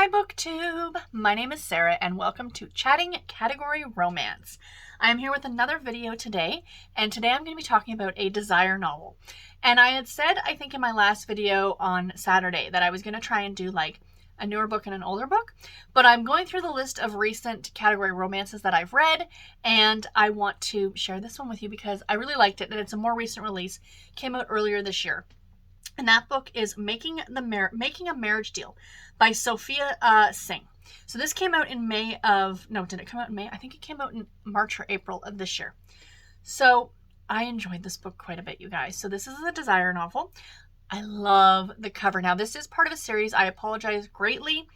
Hi BookTube! My name is Sarah and welcome to Chatting Category Romance. I'm here with another video today, and today I'm going to be talking about a desire novel. And I had said, I think in my last video on Saturday, that I was going to try and do like a newer book and an older book, but I'm going through the list of recent category romances that I've read, and I want to share this one with you because I really liked it, and it's a more recent release, came out earlier this year. And that book is Making a Marriage Deal by Sophia Singh. So this came out in May of, no, did it come out in May? I think it came out in March or April of this year. So I enjoyed this book quite a bit, you guys. So this is a desire novel. I love the cover. Now this is part of a series. I apologize greatly.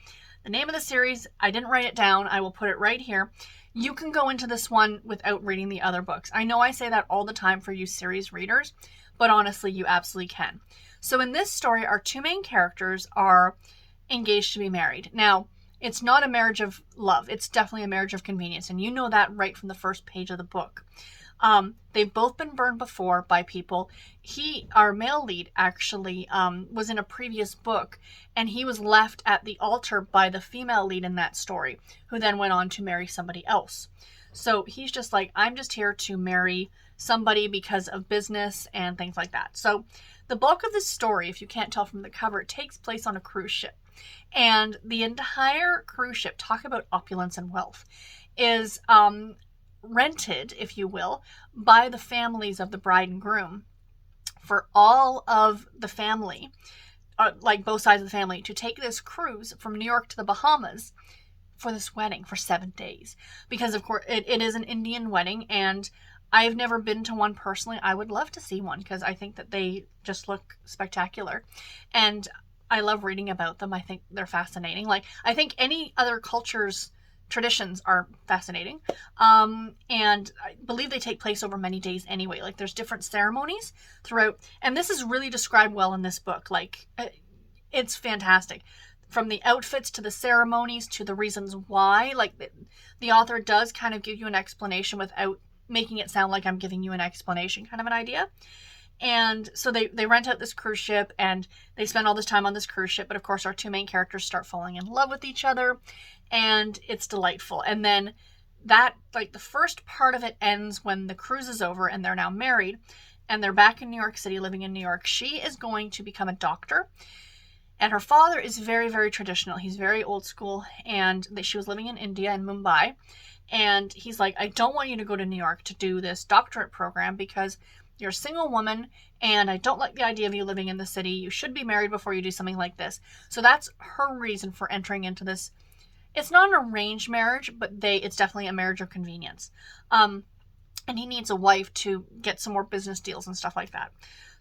The name of the series, I didn't write it down. I will put it right here. You can go into this one without reading the other books. I know I say that all the time for you series readers, but honestly, you absolutely can. So in this story, our two main characters are engaged to be married. Now, it's not a marriage of love. It's definitely a marriage of convenience. And you know that right from the first page of the book. They've both been burned before by people. Our male lead actually was in a previous book, and he was left at the altar by the female lead in that story, who then went on to marry somebody else. So he's just like, I'm just here to marry somebody because of business and things like that. So the bulk of this story, if you can't tell from the cover, it takes place on a cruise ship. And the entire cruise ship, talk about opulence and wealth, is rented, if you will, by the families of the bride and groom for all of the family, like both sides of the family, to take this cruise from New York to the Bahamas for this wedding for 7 days. Because, of course, it is an Indian wedding, and I've never been to one personally. I would love to see one because I think that they just look spectacular. And I love reading about them. I think they're fascinating. Like, I think any other culture's traditions are fascinating. And I believe they take place over many days anyway. Like, there's different ceremonies throughout. And this is really described well in this book. Like, it's fantastic. From the outfits to the ceremonies to the reasons why. Like, the author does kind of give you an explanation without making it sound like I'm giving you an explanation, kind of an idea. And so they rent out this cruise ship and they spend all this time on this cruise ship. But of course, our two main characters start falling in love with each other, and it's delightful. And then that, like, the first part of it ends when the cruise is over and they're now married and they're back in New York City, living in New York. She is going to become a doctor. And her father is very, very traditional. He's very old school. And she was living in India, in Mumbai. And he's like, I don't want you to go to New York to do this doctorate program because you're a single woman and I don't like the idea of you living in the city. You should be married before you do something like this. So that's her reason for entering into this. It's not an arranged marriage, but it's definitely a marriage of convenience. And he needs a wife to get some more business deals and stuff like that.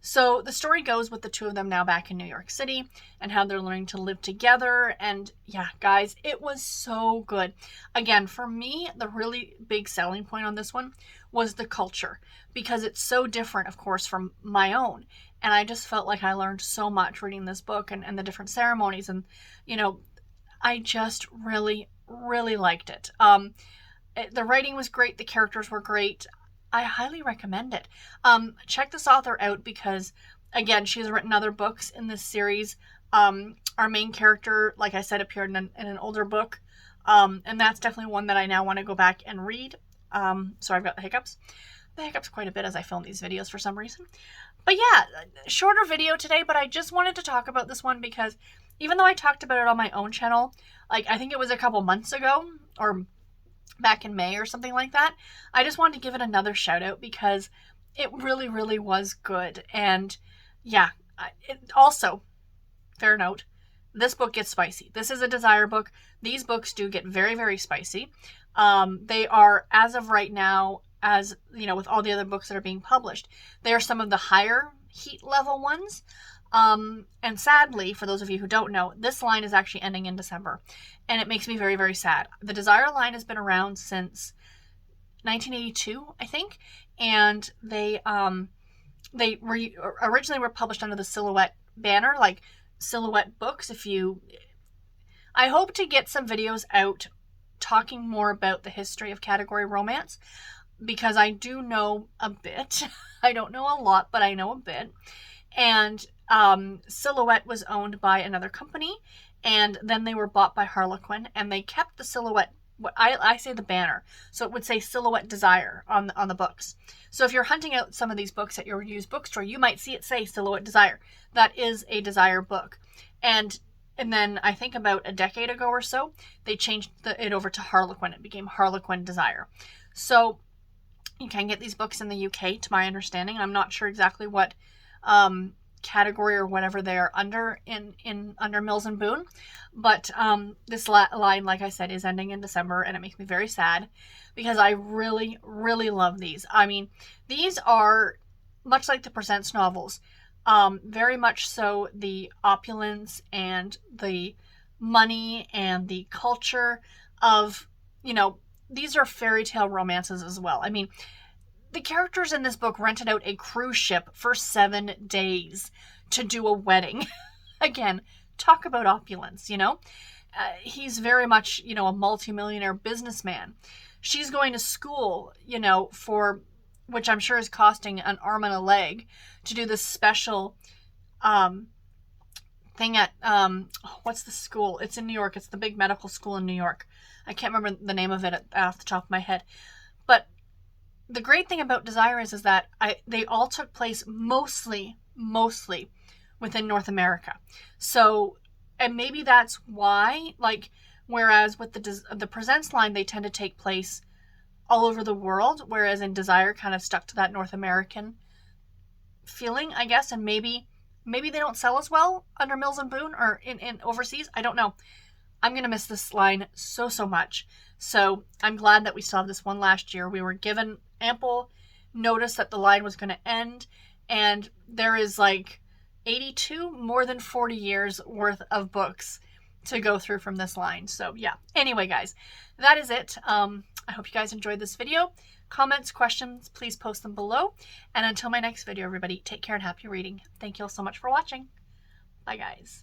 So the story goes with the two of them now back in New York City and how they're learning to live together. And yeah, guys, it was so good. Again, for me, the really big selling point on this one was the culture, because it's so different, of course, from my own. And I just felt like I learned so much reading this book and the different ceremonies. And, you know, I just really, really liked it. The writing was great. The characters were great. I highly recommend it. Check this author out because, again, she's written other books in this series. Our main character, like I said, appeared in an older book. And that's definitely one that I now want to go back and read. So I've got the hiccups. The hiccups quite a bit as I film these videos for some reason. But yeah, shorter video today, but I just wanted to talk about this one because even though I talked about it on my own channel, like I think it was a couple months ago, or back in May or something like that, I just wanted to give it another shout out because it really, really was good. And yeah, also, fair note, this book gets spicy. This is a desire book. These books do get very, very spicy. They are, as of right now, as you know, with all the other books that are being published, they are some of the higher heat level ones. And sadly, for those of you who don't know, this line is actually ending in December. And it makes me very, very sad. The Desire line has been around since 1982, I think. And they originally were published under the Silhouette banner, like Silhouette books. I hope to get some videos out talking more about the history of category romance, because I do know a bit. I don't know a lot, but I know a bit. And Silhouette was owned by another company, and then they were bought by Harlequin, and they kept the silhouette. What I say the banner, so it would say Silhouette Desire on the books. So if you're hunting out some of these books at your used bookstore, you might see it say Silhouette Desire. That is a Desire book. And then I think about a decade ago or so, they changed it over to Harlequin. It became Harlequin Desire. So you can get these books in the UK, to my understanding. I'm not sure exactly what category or whatever they're under under Mills and Boon, but this line, like I said, is ending in December, and it makes me very sad because I really, really love these. I mean, these are much like the Presents novels, very much so the opulence and the money and the culture of, you know, these are fairy tale romances as well. I mean, the characters in this book rented out a cruise ship for 7 days to do a wedding. Again, talk about opulence, you know? He's very much, you know, a multimillionaire businessman. She's going to school, you know, for, which I'm sure is costing an arm and a leg, to do this special thing at, what's the school? It's in New York. It's the big medical school in New York. I can't remember the name of it off the top of my head. But the great thing about Desire is that they all took place mostly within North America. So, and maybe that's why, like, whereas with the Presents line, they tend to take place all over the world, whereas in Desire kind of stuck to that North American feeling, I guess, and maybe they don't sell as well under Mills and Boon or in overseas. I don't know. I'm going to miss this line so much. So I'm glad that we still have this one last year. We were given ample notice that the line was going to end, and there is like 82, more than 40 years worth of books to go through from this line. So yeah. Anyway, guys, that is it. I hope you guys enjoyed this video. Comments, questions, please post them below. And until my next video, everybody, take care and happy reading. Thank you all so much for watching. Bye, guys.